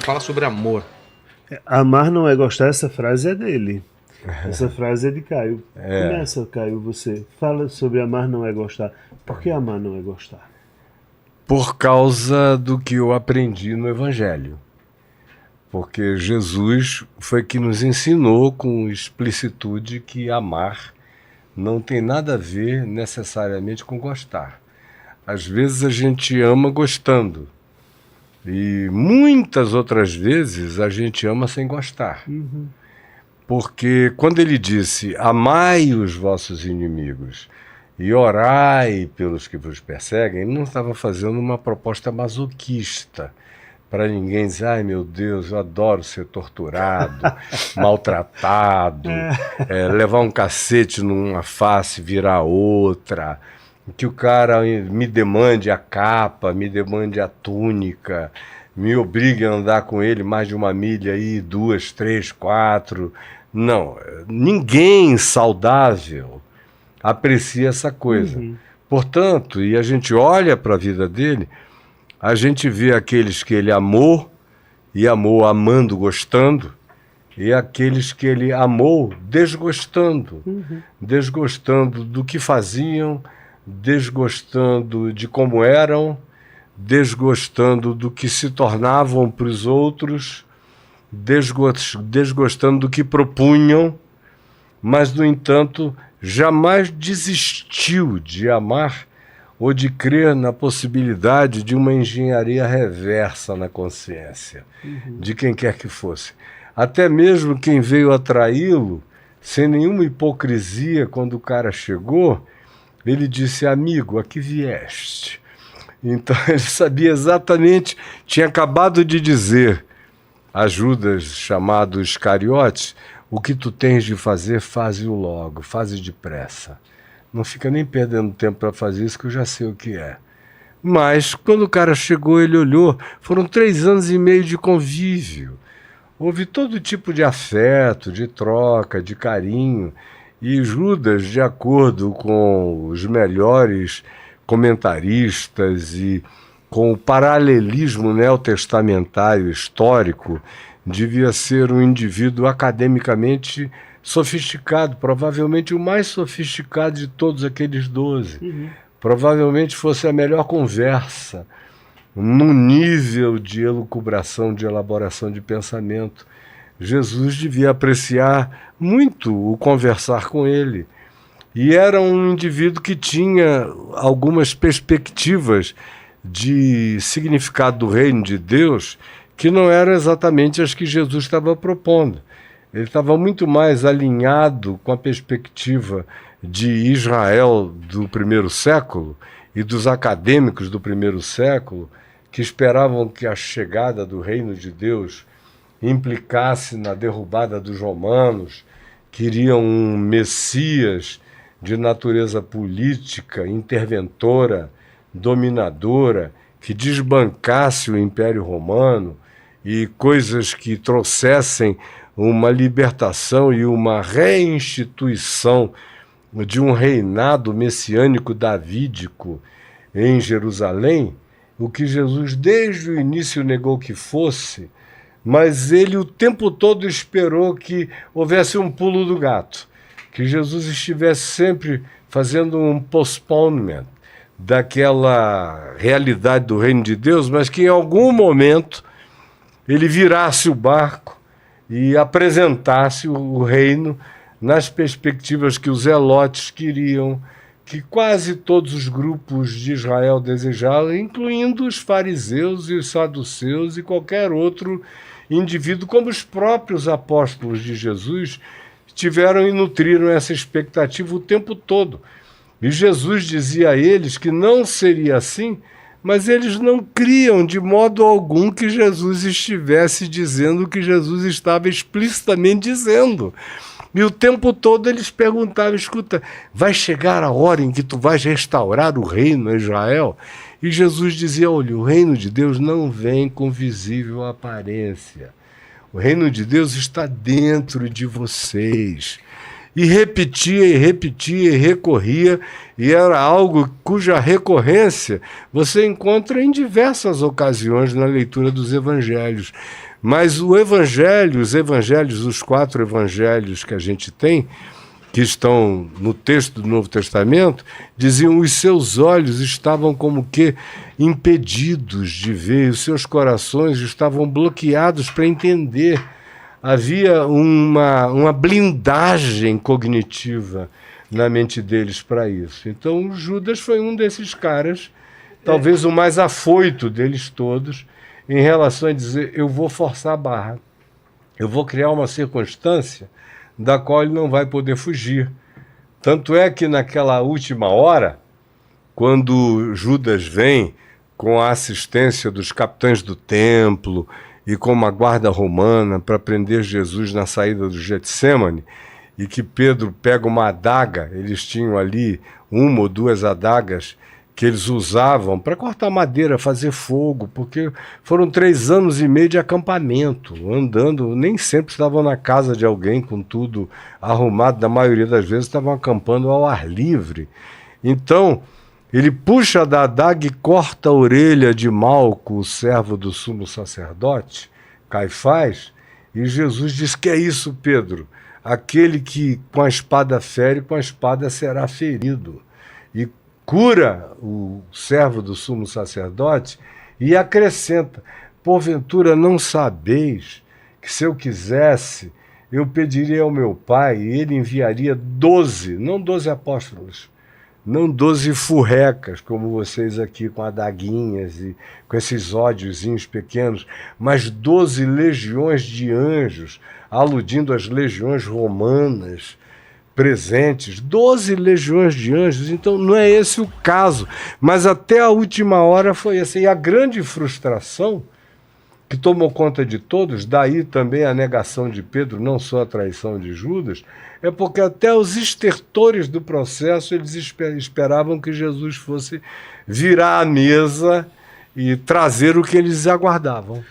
fala sobre amor. Amar não é gostar, essa frase é dele. Essa frase é de Caio. Começa, Caio, você. Fala sobre amar não é gostar. Por que amar não é gostar? Por causa do que eu aprendi no Evangelho. Porque Jesus foi que nos ensinou com explicitude que amar não tem nada a ver necessariamente com gostar. Às vezes a gente ama gostando. E muitas outras vezes a gente ama sem gostar. Porque quando ele disse, amai os vossos inimigos e orai pelos que vos perseguem, ele não estava fazendo uma proposta masoquista para ninguém dizer, ai meu Deus, eu adoro ser torturado, maltratado, levar um cacete numa face, virar outra, que o cara me demande a capa, me demande a túnica, me obrigue a andar com ele mais de 1 milha aí, 2, 3, 4. Não, ninguém saudável aprecia essa coisa. Portanto, e a gente olha para a vida dele, a gente vê aqueles que ele amou, e amou amando, gostando, e aqueles que ele amou desgostando. Desgostando do que faziam, desgostando de como eram, desgostando do que se tornavam para os outros, desgostando do que propunham, mas, no entanto, jamais desistiu de amar ou de crer na possibilidade de uma engenharia reversa na consciência, de quem quer que fosse. Até mesmo quem veio atraí-lo, sem nenhuma hipocrisia, quando o cara chegou, ele disse, amigo, a que vieste? Então ele sabia exatamente, tinha acabado de dizer a Judas, chamado Iscariotes, o que tu tens de fazer, faze-o logo, faze depressa. Não fica nem perdendo tempo para fazer isso, que eu já sei o que é. Mas, quando o cara chegou, ele olhou, foram 3 anos e meio de convívio. Houve todo tipo de afeto, de troca, de carinho. E Judas, de acordo com os melhores comentaristas e com o paralelismo neotestamentário histórico, devia ser um indivíduo academicamente sofisticado, provavelmente o mais sofisticado de todos aqueles 12. Provavelmente fosse a melhor conversa, num nível de elucubração, de elaboração de pensamento. Jesus devia apreciar muito o conversar com ele. E era um indivíduo que tinha algumas perspectivas de significado do reino de Deus que não eram exatamente as que Jesus estava propondo. Ele estava muito mais alinhado com a perspectiva de Israel do primeiro século e dos acadêmicos do primeiro século, que esperavam que a chegada do reino de Deus implicasse na derrubada dos romanos, queriam um Messias de natureza política, interventora, dominadora, que desbancasse o Império Romano e coisas que trouxessem uma libertação e uma reinstituição de um reinado messiânico davídico em Jerusalém, o que Jesus desde o início negou que fosse, mas ele o tempo todo esperou que houvesse um pulo do gato, que Jesus estivesse sempre fazendo um postponement daquela realidade do reino de Deus, mas que em algum momento ele virasse o barco e apresentasse o reino nas perspectivas que os zelotes queriam, que quase todos os grupos de Israel desejavam, incluindo os fariseus e os saduceus e qualquer outro indivíduo, como os próprios apóstolos de Jesus tiveram e nutriram essa expectativa o tempo todo. E Jesus dizia a eles que não seria assim, mas eles não criam de modo algum que Jesus estivesse dizendo o que Jesus estava explicitamente dizendo. E o tempo todo eles perguntavam, escuta, vai chegar a hora em que tu vais restaurar o reino a Israel? E Jesus dizia, olha, o reino de Deus não vem com visível aparência. O reino de Deus está dentro de vocês. E repetia, e repetia, e recorria, e era algo cuja recorrência você encontra em diversas ocasiões na leitura dos evangelhos. Mas os evangelhos, os 4 evangelhos que a gente tem, que estão no texto do Novo Testamento, diziam: os seus olhos estavam como que impedidos de ver, os seus corações estavam bloqueados para entender. Havia uma blindagem cognitiva na mente deles para isso. Então, Judas foi um desses caras, talvez o mais afoito deles todos, em relação a dizer: eu vou forçar a barra, eu vou criar uma circunstância da qual ele não vai poder fugir. Tanto é que naquela última hora, quando Judas vem com a assistência dos capitães do templo e com uma guarda romana para prender Jesus na saída do Getsêmani, e que Pedro pega uma adaga, eles tinham ali 1 ou 2 adagas que eles usavam para cortar madeira, fazer fogo, porque foram 3 anos e meio de acampamento, andando, nem sempre estavam na casa de alguém com tudo arrumado, na maioria das vezes estavam acampando ao ar livre. Então, ele puxa da adaga e corta a orelha de Malco, o servo do sumo sacerdote, Caifás, e Jesus diz: que é isso, Pedro? Aquele que com a espada fere, com a espada será ferido. E cura o servo do sumo sacerdote e acrescenta: porventura não sabeis que, se eu quisesse, eu pediria ao meu Pai e ele enviaria 12, não 12 apóstolos, não 12 furrecas, como vocês aqui com adaguinhas e com esses ódiozinhos pequenos, mas 12 legiões de anjos, aludindo às legiões romanas presentes, 12 legiões de anjos. Então não é esse o caso, mas até a última hora foi assim. E a grande frustração que tomou conta de todos, daí também a negação de Pedro, não só a traição de Judas, é porque até os estertores do processo eles esperavam que Jesus fosse virar a mesa e trazer o que eles aguardavam.